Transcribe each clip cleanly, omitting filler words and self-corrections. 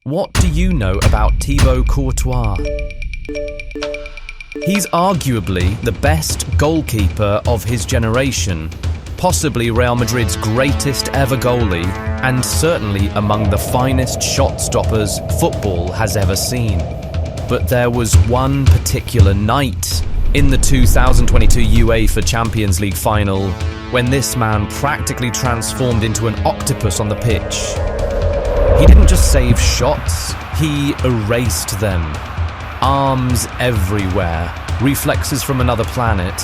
What do you know about Thibaut Courtois? He's arguably the best goalkeeper of his generation, possibly Real Madrid's greatest ever goalie, and certainly among the finest shot stoppers football has ever seen. But there was one particular night in the 2022 UEFA Champions League final when this man practically transformed into an octopus on the pitch. He didn't just save shots, he erased them. Arms everywhere, reflexes from another planet.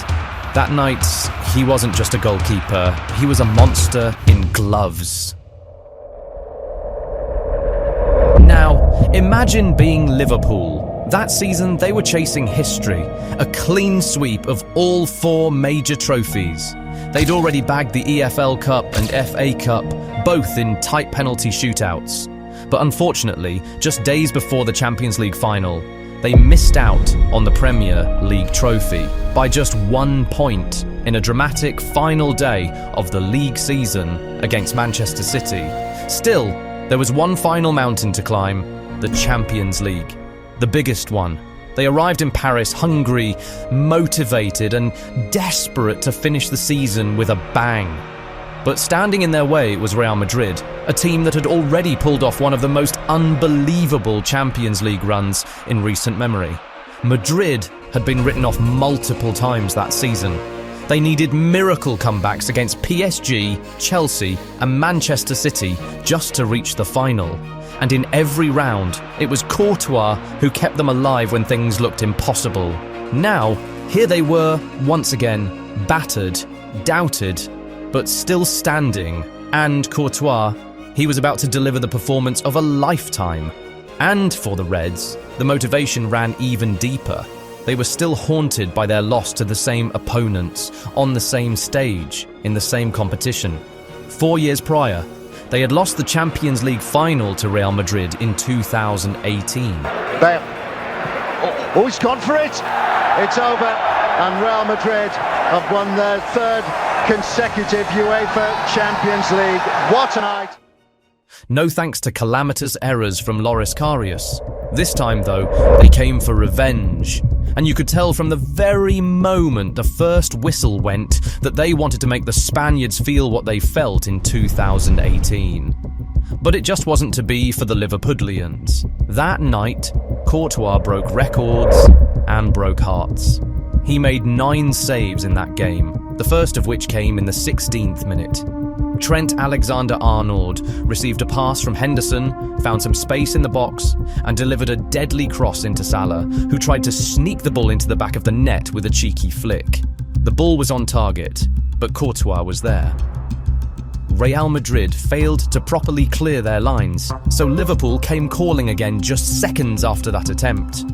That night, he wasn't just a goalkeeper, he was a monster in gloves. Now, imagine being Liverpool. That season, they were chasing history, a clean sweep of all 4 major trophies. They'd already bagged the EFL Cup and FA Cup, both in tight penalty shootouts. But unfortunately, just days before the Champions League final, they missed out on the Premier League trophy by just 1 point in a dramatic final day of the league season against Manchester City. Still, there was one final mountain to climb, the Champions League, the biggest one. They arrived in Paris hungry, motivated, and desperate to finish the season with a bang. But standing in their way was Real Madrid, a team that had already pulled off one of the most unbelievable Champions League runs in recent memory. Madrid had been written off multiple times that season. They needed miracle comebacks against PSG, Chelsea, and Manchester City just to reach the final. And in every round, it was Courtois who kept them alive when things looked impossible. Now, here they were, once again, battered, doubted, but still standing. And Courtois, he was about to deliver the performance of a lifetime. And for the Reds, the motivation ran even deeper. They were still haunted by their loss to the same opponents, on the same stage, in the same competition. 4 years prior, they had lost the Champions League final to Real Madrid in 2018. Bale. Oh, he's gone for it. It's over. And Real Madrid have won their 3rd consecutive UEFA Champions League. What a night. No thanks to calamitous errors from Loris Karius. This time, though, they came for revenge. And you could tell from the very moment the first whistle went that they wanted to make the Spaniards feel what they felt in 2018. But it just wasn't to be for the Liverpudlians. That night, Courtois broke records and broke hearts. He made 9 saves in that game, the first of which came in the 16th minute. Trent Alexander-Arnold received a pass from Henderson, found some space in the box, and delivered a deadly cross into Salah, who tried to sneak the ball into the back of the net with a cheeky flick. The ball was on target, but Courtois was there. Real Madrid failed to properly clear their lines, so Liverpool came calling again just seconds after that attempt.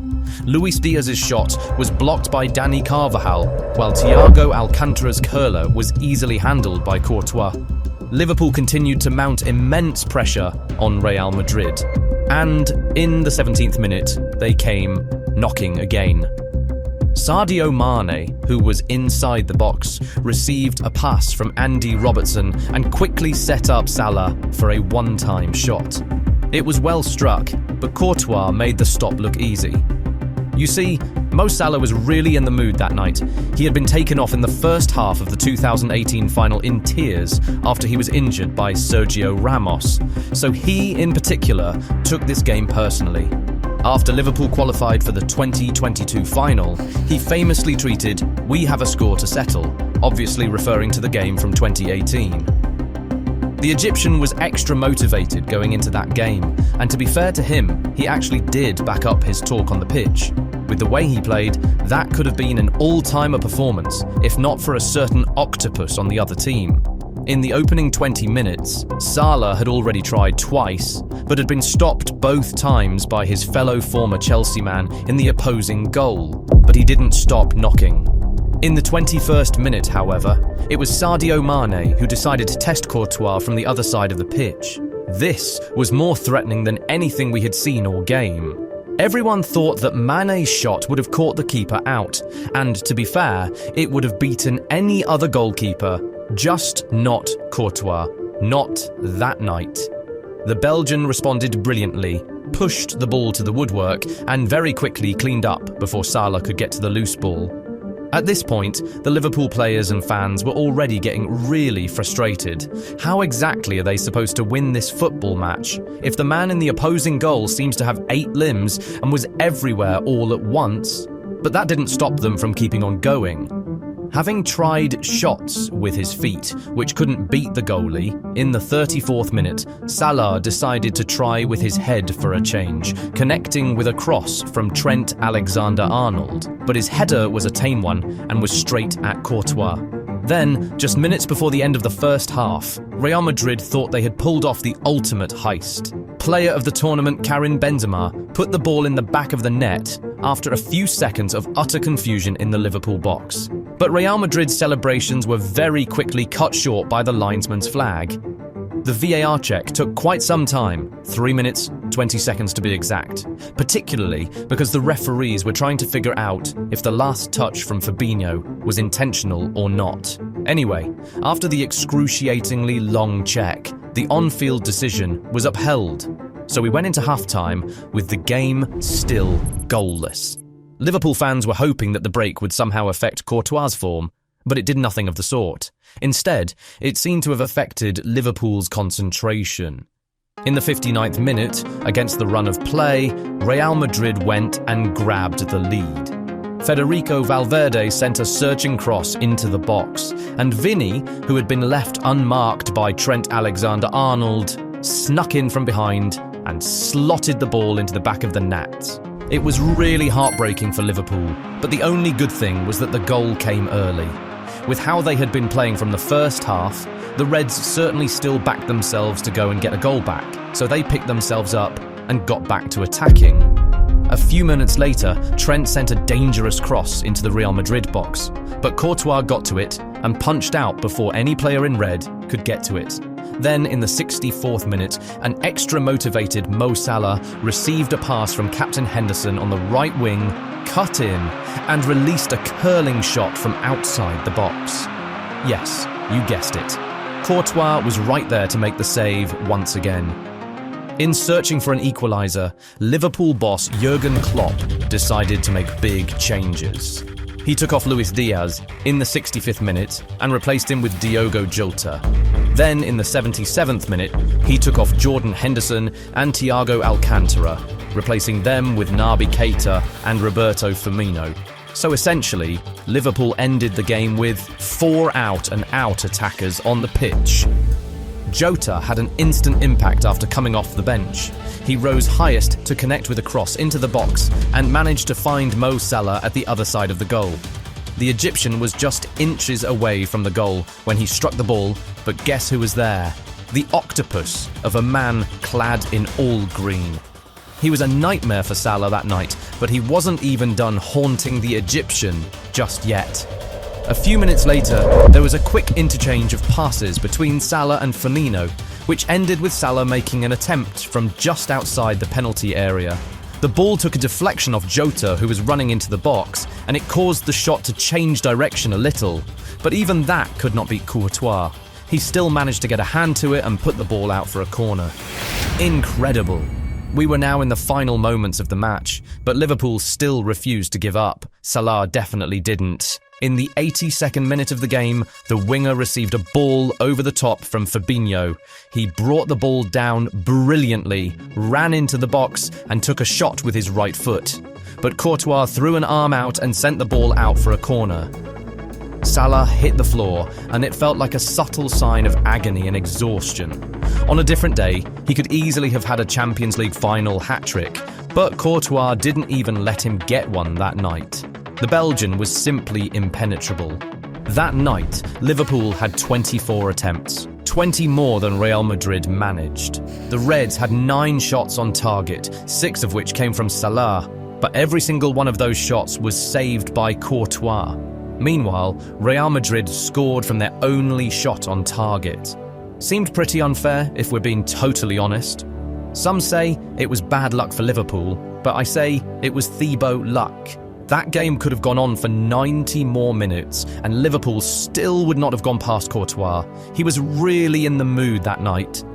Luis Diaz's shot was blocked by Dani Carvajal, while Thiago Alcantara's curler was easily handled by Courtois. Liverpool continued to mount immense pressure on Real Madrid. And in the 17th minute, they came knocking again. Sadio Mane, who was inside the box, received a pass from Andy Robertson and quickly set up Salah for a one-time shot. It was well struck, but Courtois made the stop look easy. You see, Mo Salah was really in the mood that night. He had been taken off in the first half of the 2018 final in tears after he was injured by Sergio Ramos. So he, in particular, took this game personally. After Liverpool qualified for the 2022 final, he famously tweeted, "We have a score to settle," obviously referring to the game from 2018. The Egyptian was extra motivated going into that game, and to be fair to him, he actually did back up his talk on the pitch. With the way he played, that could have been an all-timer performance, if not for a certain Octopus on the other team. In the opening 20 minutes, Salah had already tried twice, but had been stopped both times by his fellow former Chelsea man in the opposing goal, but he didn't stop knocking. In the 21st minute, however, it was Sadio Mane who decided to test Courtois from the other side of the pitch. This was more threatening than anything we had seen all game. Everyone thought that Mane's shot would have caught the keeper out, and to be fair, it would have beaten any other goalkeeper, just not Courtois, not that night. The Belgian responded brilliantly, pushed the ball to the woodwork and very quickly cleaned up before Salah could get to the loose ball. At this point, the Liverpool players and fans were already getting really frustrated. How exactly are they supposed to win this football match if the man in the opposing goal seems to have 8 limbs and was everywhere all at once? But that didn't stop them from keeping on going. Having tried shots with his feet, which couldn't beat the goalie, in the 34th minute, Salah decided to try with his head for a change, connecting with a cross from Trent Alexander-Arnold. But his header was a tame one and was straight at Courtois. Then, just minutes before the end of the first half, Real Madrid thought they had pulled off the ultimate heist. Player of the tournament Karim Benzema put the ball in the back of the net after a few seconds of utter confusion in the Liverpool box. But Real Madrid's celebrations were very quickly cut short by the linesman's flag. The VAR check took quite some time, 3 minutes, 20 seconds to be exact, particularly because the referees were trying to figure out if the last touch from Fabinho was intentional or not. Anyway, after the excruciatingly long check, the on-field decision was upheld. So we went into halftime with the game still goalless. Liverpool fans were hoping that the break would somehow affect Courtois' form, but it did nothing of the sort. Instead, it seemed to have affected Liverpool's concentration. In the 59th minute, against the run of play, Real Madrid went and grabbed the lead. Federico Valverde sent a searching cross into the box, and Vini, who had been left unmarked by Trent Alexander-Arnold, snuck in from behind and slotted the ball into the back of the net. It was really heartbreaking for Liverpool, but the only good thing was that the goal came early. With how they had been playing from the first half, the Reds certainly still backed themselves to go and get a goal back, so they picked themselves up and got back to attacking. A few minutes later, Trent sent a dangerous cross into the Real Madrid box, but Courtois got to it and punched out before any player in red could get to it. Then, in the 64th minute, an extra-motivated Mo Salah received a pass from Captain Henderson on the right wing, cut in, and released a curling shot from outside the box. Yes, you guessed it. Courtois was right there to make the save once again. In searching for an equaliser, Liverpool boss Jurgen Klopp decided to make big changes. He took off Luis Diaz in the 65th minute and replaced him with Diogo Jota. Then, in the 77th minute, he took off Jordan Henderson and Thiago Alcantara, replacing them with Naby Keita and Roberto Firmino. So essentially, Liverpool ended the game with 4 out-and-out attackers on the pitch. Jota had an instant impact after coming off the bench. He rose highest to connect with a cross into the box and managed to find Mo Salah at the other side of the goal. The Egyptian was just inches away from the goal when he struck the ball, but guess who was there? The Octopus of a man clad in all green. He was a nightmare for Salah that night, but he wasn't even done haunting the Egyptian just yet. A few minutes later, there was a quick interchange of passes between Salah and Firmino, which ended with Salah making an attempt from just outside the penalty area. The ball took a deflection off Jota, who was running into the box, and it caused the shot to change direction a little. But even that could not beat Courtois. He still managed to get a hand to it and put the ball out for a corner. Incredible. We were now in the final moments of the match, but Liverpool still refused to give up. Salah definitely didn't. In the 82nd minute of the game, the winger received a ball over the top from Fabinho. He brought the ball down brilliantly, ran into the box, and took a shot with his right foot. But Courtois threw an arm out and sent the ball out for a corner. Salah hit the floor, and it felt like a subtle sign of agony and exhaustion. On a different day, he could easily have had a Champions League final hat-trick, but Courtois didn't even let him get one that night. The Belgian was simply impenetrable. That night, Liverpool had 24 attempts, 20 more than Real Madrid managed. The Reds had 9 shots on target, 6 of which came from Salah, but every single one of those shots was saved by Courtois. Meanwhile, Real Madrid scored from their only shot on target. Seemed pretty unfair, if we're being totally honest. Some say it was bad luck for Liverpool, but I say it was Thibaut luck. That game could have gone on for 90 more minutes, and Liverpool still would not have gone past Courtois. He was really in the mood that night.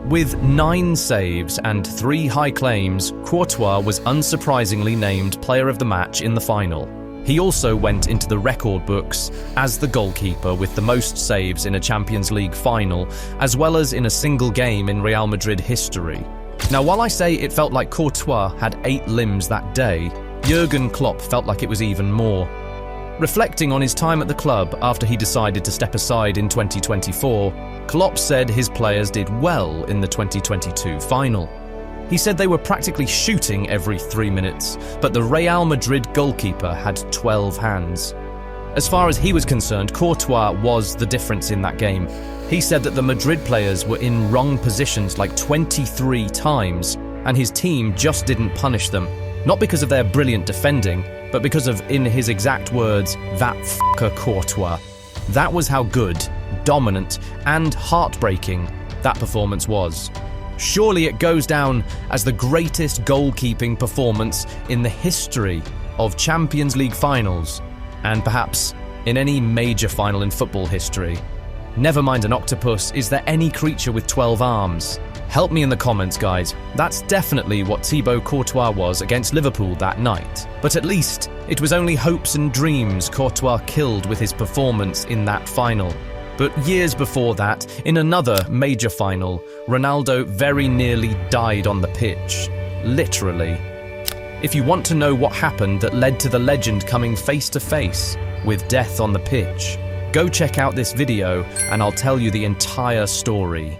With 9 saves and 3 high claims, Courtois was unsurprisingly named player of the match in the final. He also went into the record books as the goalkeeper with the most saves in a Champions League final, as well as in a single game in Real Madrid history. Now, while I say it felt like Courtois had 8 limbs that day, Jurgen Klopp felt like it was even more. Reflecting on his time at the club after he decided to step aside in 2024, Klopp said his players did well in the 2022 final. He said they were practically shooting every 3 minutes, but the Real Madrid goalkeeper had 12 hands. As far as he was concerned, Courtois was the difference in that game. He said that the Madrid players were in wrong positions like 23 times, and his team just didn't punish them, not because of their brilliant defending, but because of, in his exact words, that f***er Courtois. That was how good, dominant, and heartbreaking that performance was. Surely it goes down as the greatest goalkeeping performance in the history of Champions League finals, and perhaps in any major final in football history. Never mind an octopus, is there any creature with 12 arms? Help me in the comments, guys. That's definitely what Thibaut Courtois was against Liverpool that night. But at least it was only hopes and dreams Courtois killed with his performance in that final. But years before that, in another major final, Ronaldo very nearly died on the pitch. Literally. If you want to know what happened that led to the legend coming face to face with death on the pitch, go check out this video and I'll tell you the entire story.